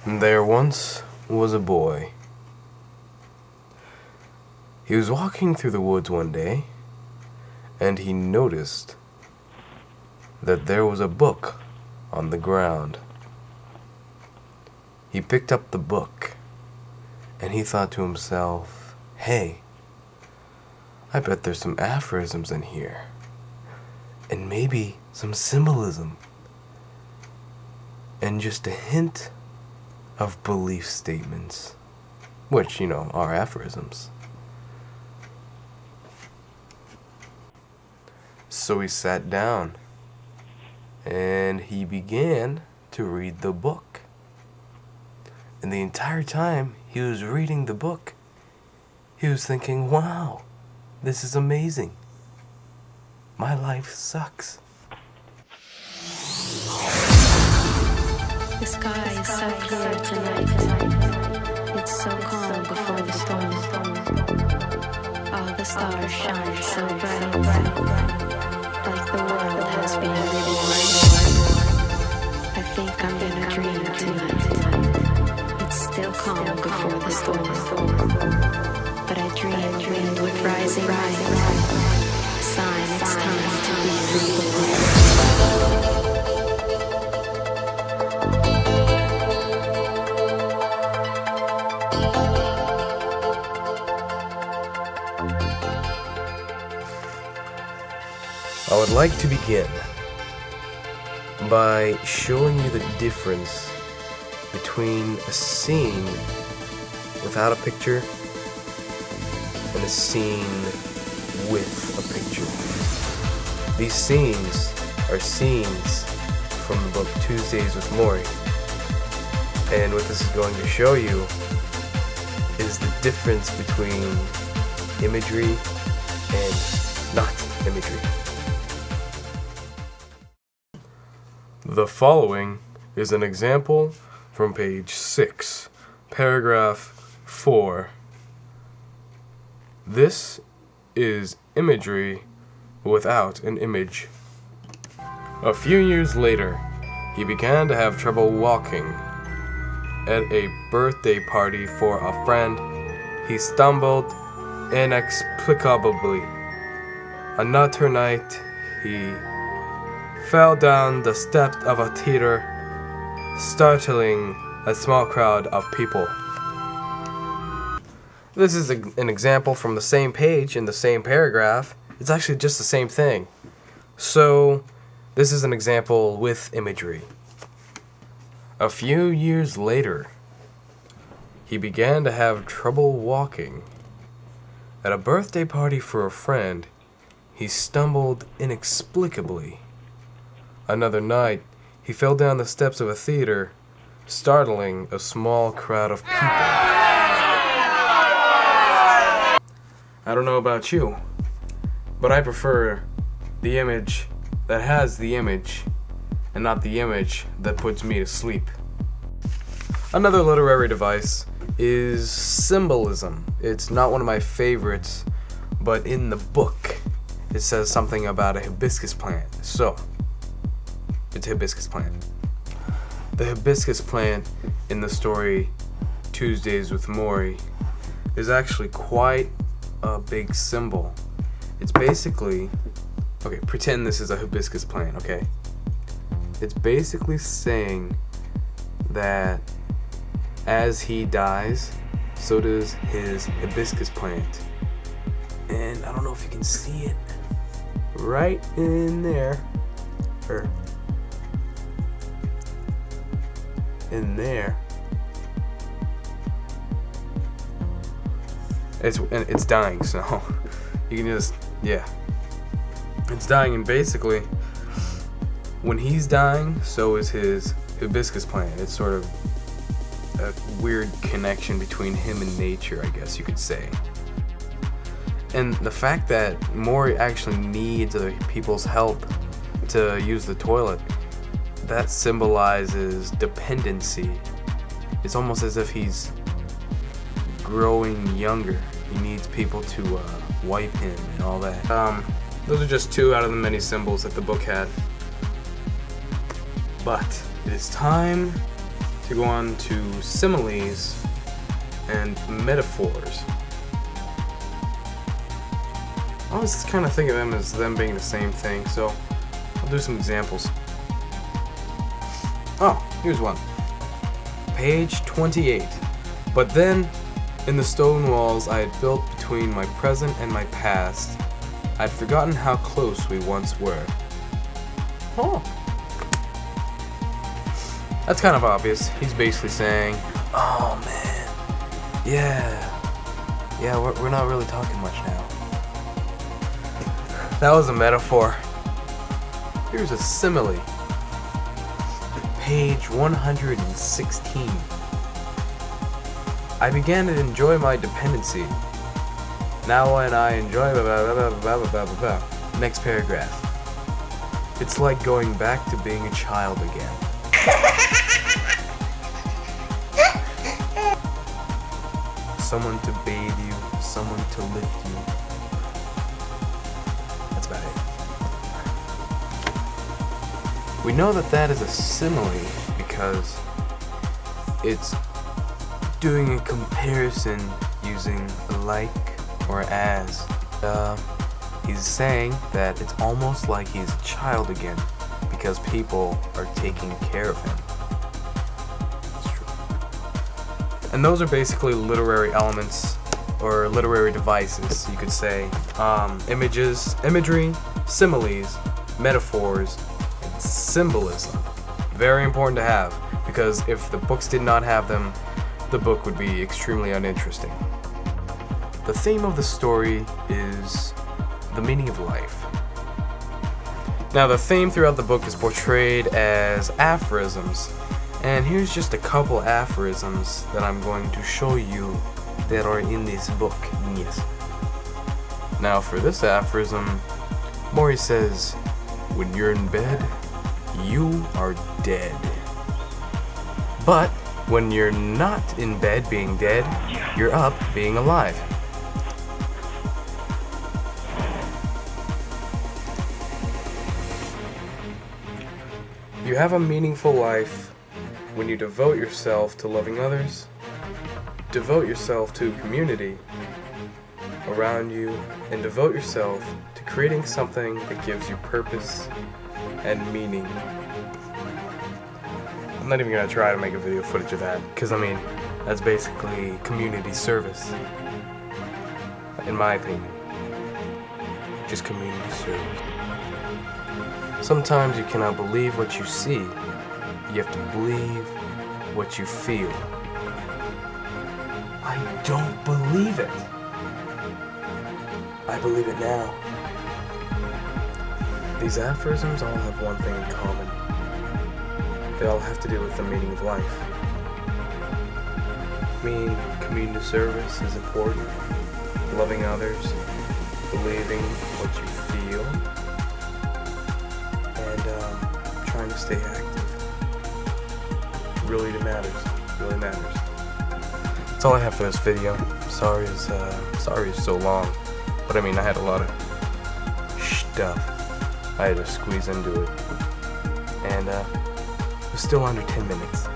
There once was a boy. He was walking through the woods one day, and he noticed that there was a book on the ground. He picked up the book, and he thought to himself, "Hey, I bet there's some aphorisms in here, and maybe some symbolism, and just a hint of belief statements, which, are aphorisms." So he sat down and he began to read the book. And the entire time he was reading the book, he was thinking, "Wow, this is amazing. My life sucks." The sky is so clear tonight. It's so calm before the storm. All the stars shine so bright, like the world has been living right. I think I'm gonna dream tonight. It's still calm before the storm, but I dreamed with rising light. Sign it's time to be reborn. I would like to begin by showing you the difference between a scene without a picture and a scene with a picture. These scenes are scenes from the book Tuesdays with Morrie. And what this is going to show you is the difference between imagery and not imagery. The following is an example from page 6, paragraph 4. This is imagery without an image. A few years later, he began to have trouble walking. At a birthday party for a friend, he stumbled inexplicably. Another night, he fell down the steps of a theater, startling a small crowd of people. This is an example from the same page in the same paragraph. It's actually just the same thing. So, this is an example with imagery. A few years later, he began to have trouble walking. At a birthday party for a friend, he stumbled inexplicably. Another night, he fell down the steps of a theater, startling a small crowd of people. I don't know about you, but I prefer the image that has the image and not the image that puts me to sleep. Another literary device is symbolism. It's not one of my favorites, but in the book, it says something about a hibiscus plant. So, it's a hibiscus plant. The hibiscus plant in the story Tuesdays with Morrie is actually quite a big symbol. It's basically, pretend this is a hibiscus plant, okay? It's basically saying that as he dies, so does his hibiscus plant. And I don't know if you can see it right in there, or in there. It's dying, so you can just, it's dying, and basically when he's dying, so is his hibiscus plant. It's sort of a weird connection between him and nature, I guess you could say. And the fact that Morrie actually needs other people's help to use the toilet, that symbolizes dependency. It's almost as if he's growing younger. He needs people to wipe him and all that. Those are just two out of the many symbols that the book had. But it is time to go on to similes and metaphors. I always kind of think of them as them being the same thing, so I'll do some examples. Oh, here's one. Page 28. But then, in the stone walls I had built between my present and my past, I'd forgotten how close we once were. Oh. That's kind of obvious. He's basically saying, oh man, yeah, we're not really talking much now. That was a metaphor. Here's a simile. Page 116. I began to enjoy my dependency. Now when I enjoy blah, blah, blah, blah, blah, blah, blah. Next paragraph. It's like going back to being a child again. Someone to bathe you, someone to lift you. That's about it. We know that is a simile because it's doing a comparison using like or as. He's saying that it's almost like he's a child again because people are taking care of him. That's true. And those are basically literary elements or literary devices, you could say. Imagery, similes, metaphors, and symbolism. Very important to have, because if the books did not have them, the book would be extremely uninteresting. The theme of the story is the meaning of life. Now, the theme throughout the book is portrayed as aphorisms, and here's just a couple aphorisms that I'm going to show you that are in this book. Yes. Now, for this aphorism, Morrie says, when you're in bed, you are dead. But when you're not in bed being dead, you're up being alive. You have a meaningful life when you devote yourself to loving others, devote yourself to community around you, and devote yourself to creating something that gives you purpose and meaning. I'm not even going to try to make a video footage of that, because I mean, that's basically community service, in my opinion. Just community service. Sometimes you cannot believe what you see. You have to believe what you feel. I don't believe it. I believe it now. These aphorisms all have one thing in common. They all have to do with the meaning of life. I mean, community service is important. Loving others, believing what you feel, and trying to stay active. Really matters. Really matters. That's all I have for this video. Sorry it's so long, but I mean, I had a lot of stuff I had to squeeze into it, and it was still under 10 minutes.